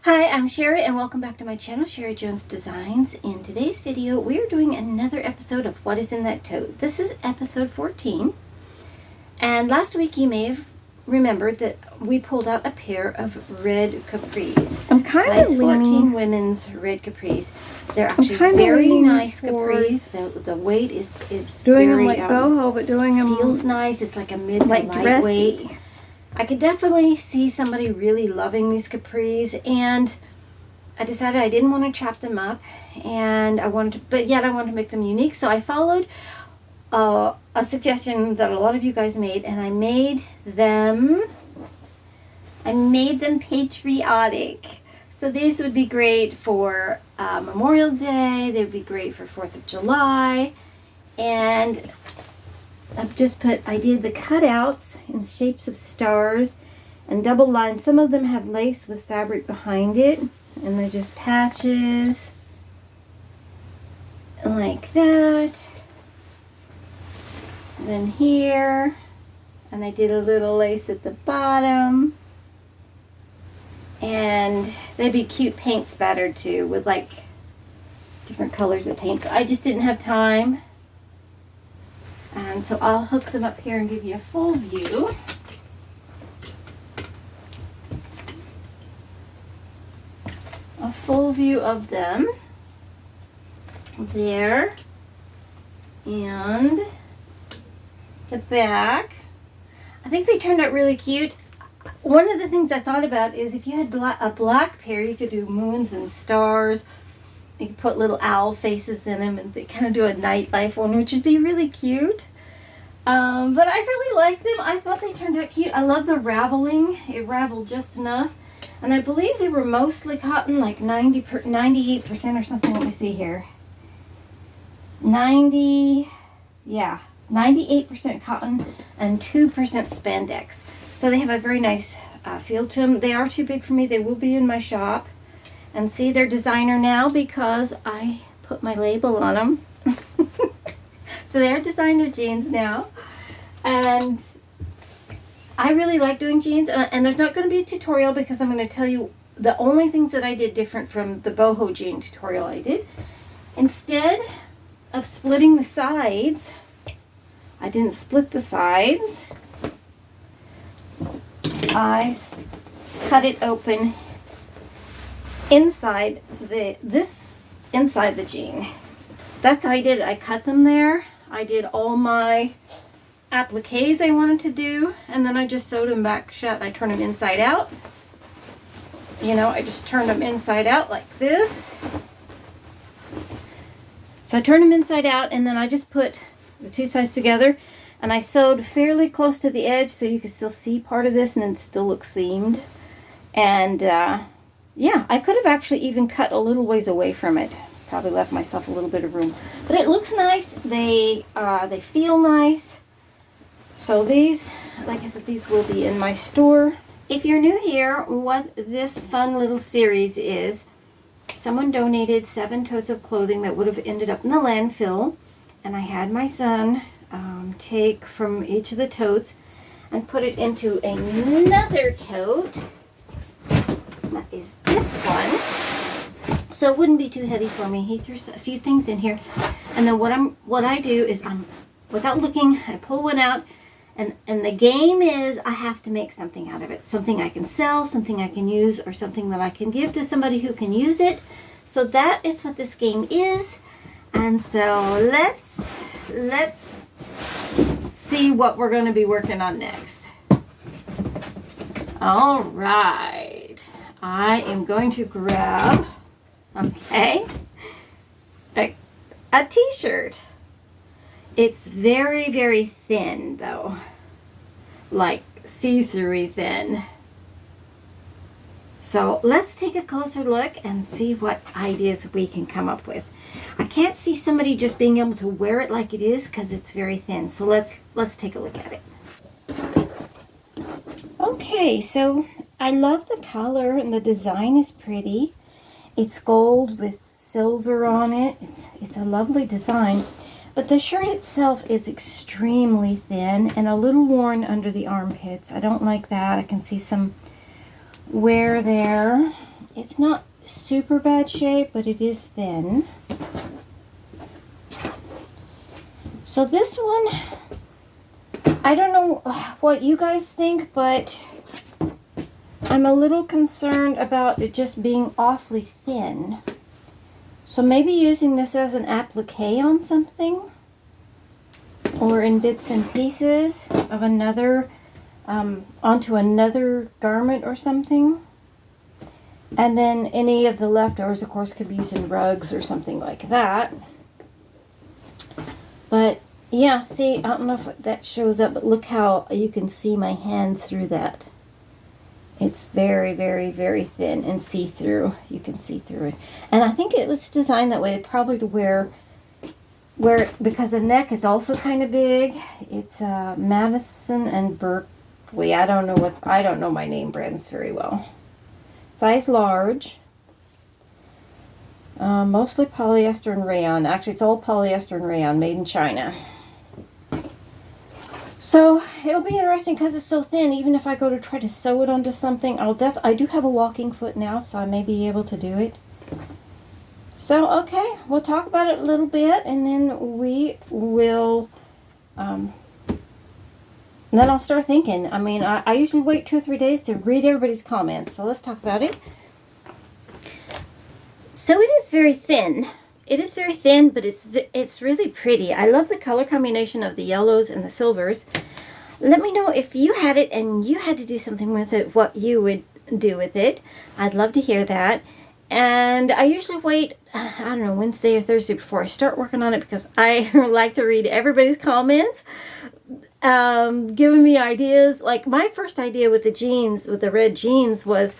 Hi, I'm Sherry and welcome back to my channel, Sherry Jones Designs. In today's video, we are doing another episode of What is in That Tote. This is episode 14. And last week you may have remembered that we pulled out a pair of red capris. I'm kind size of 14 women's red capris. They're actually very nice capris. The weight is doing very, them like boho, but doing them feels nice. It's like a mid like to lightweight. dressy. I could definitely see somebody really loving these capris, and I decided I didn't want to chop them up, and but yet I wanted to make them unique. So I followed a suggestion that a lot of you guys made, and I made them patriotic. So these would be great for Memorial Day. They would be great for 4th of July, and I did the cutouts in shapes of stars and double lines. Some of them have lace with fabric behind it, and they're just patches like that. And then here, and I did a little lace at the bottom, and they'd be cute paint spattered too with like different colors of paint, but I just didn't have time. And so I'll hook them up here and give you a full view. A full view of them. There. And the back. I think they turned out really cute. One of the things I thought about is if you had a black pair, you could do moons and stars. You could put little owl faces in them and they kind of do a nightlife one, which would be really cute. But I really like them. I thought they turned out cute. I love the raveling. It raveled just enough. And I believe they were mostly cotton, like 98% or something. Let me see here. 98% cotton and 2% spandex. So they have a very nice feel to them. They are too big for me. They will be in my shop. And see, they're designer now because I put my label on them. So they're designer jeans now. And I really like doing jeans. And there's not going to be a tutorial because I'm going to tell you the only things that I did different from the boho jean tutorial I did. Instead of splitting the sides, I didn't split the sides. I cut it open inside the jean. That's how I did it. I cut them there. I did all my appliques I wanted to do, and then I just sewed them back shut. I turned them inside out. You know, I just turned them inside out like this. So I turned them inside out, and then I just put the two sides together, and I sewed fairly close to the edge so you can still see part of this and it still looks seamed. And yeah, I could have actually even cut a little ways away from it. Probably left myself a little bit of room. But it looks nice. They feel nice. So these, like I said, these will be in my store. If you're new here, what this fun little series is, someone donated 7 totes of clothing that would have ended up in the landfill. And I had my son take from each of the totes and put it into another tote. That is this one. So it wouldn't be too heavy for me. He threw a few things in here. And then what I do is without looking, I pull one out, and the game is I have to make something out of it. Something I can sell, something I can use, or something that I can give to somebody who can use it. So that is what this game is. And so let's see what we're going to be working on next. All right. I am going to grab, okay, a t-shirt. It's very, very thin though, like see-through thin. So let's take a closer look and see what ideas we can come up with. I can't see somebody just being able to wear it like it is because it's very thin. So let's take a look at it. Okay, so I love the color and the design is pretty. It's gold with silver on it. It's a lovely design. But the shirt itself is extremely thin and a little worn under the armpits. I don't like that. I can see some wear there. It's not super bad shape, but it is thin. So this one, I don't know what you guys think, but I'm a little concerned about it just being awfully thin. So maybe using this as an applique on something, or in bits and pieces of another, onto another garment or something. And then any of the leftovers, of course, could be used in rugs or something like that. But yeah, see, I don't know if that shows up, but look how you can see my hand through that. It's very, very, very thin and see-through. You can see through it. And I think it was designed that way probably to wear, because the neck is also kind of big. It's Madison and Berkeley. I don't know my name brands very well. Size large. Mostly polyester and rayon. Actually, it's all polyester and rayon, made in China. So it'll be interesting because it's so thin. Even if I go to try to sew it onto something, I do have a walking foot now, so I may be able to do it. So okay, we'll talk about it a little bit, and then we will. Then I'll start thinking. I mean, I usually wait 2 or 3 days to read everybody's comments. So let's talk about it. So it is very thin. It is very thin, but it's really pretty. I love the color combination of the yellows and the silvers. Let me know if you had it and you had to do something with it, what you would do with it. I'd love to hear that. And I usually wait, I don't know, Wednesday or Thursday before I start working on it, because I like to read everybody's comments, giving me ideas. Like my first idea with the jeans, with the red jeans, was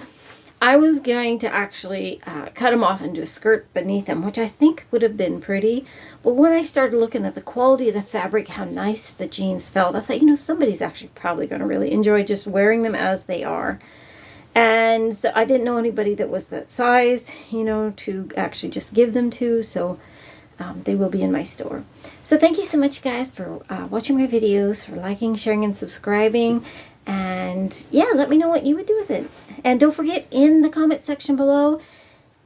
I was going to actually cut them off and do a skirt beneath them, which I think would have been pretty. But when I started looking at the quality of the fabric, how nice the jeans felt, I thought, you know, somebody's actually probably going to really enjoy just wearing them as they are. And so I didn't know anybody that was that size, you know, to actually just give them to. So they will be in my store. So thank you so much, guys, for watching my videos, for liking, sharing, and subscribing. And yeah, let me know what you would do with it. And don't forget, in the comment section below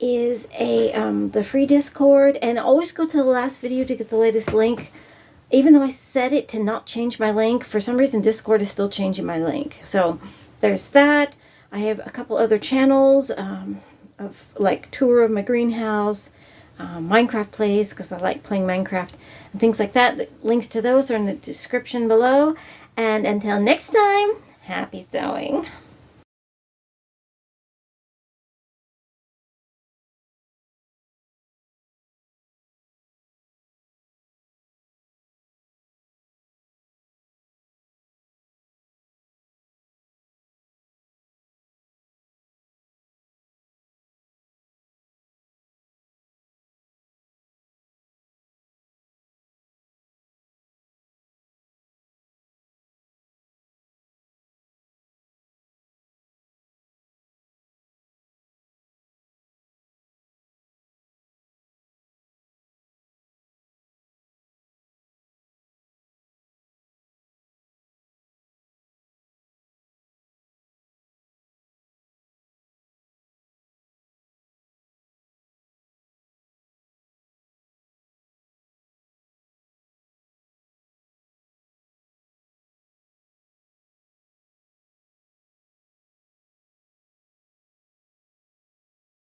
is the free Discord. And always go to the last video to get the latest link. Even though I set it to not change my link, for some reason Discord is still changing my link. So there's that. I have a couple other channels of like tour of my greenhouse, Minecraft plays, because I like playing Minecraft and things like that. The links to those are in the description below. And until next time, happy sewing.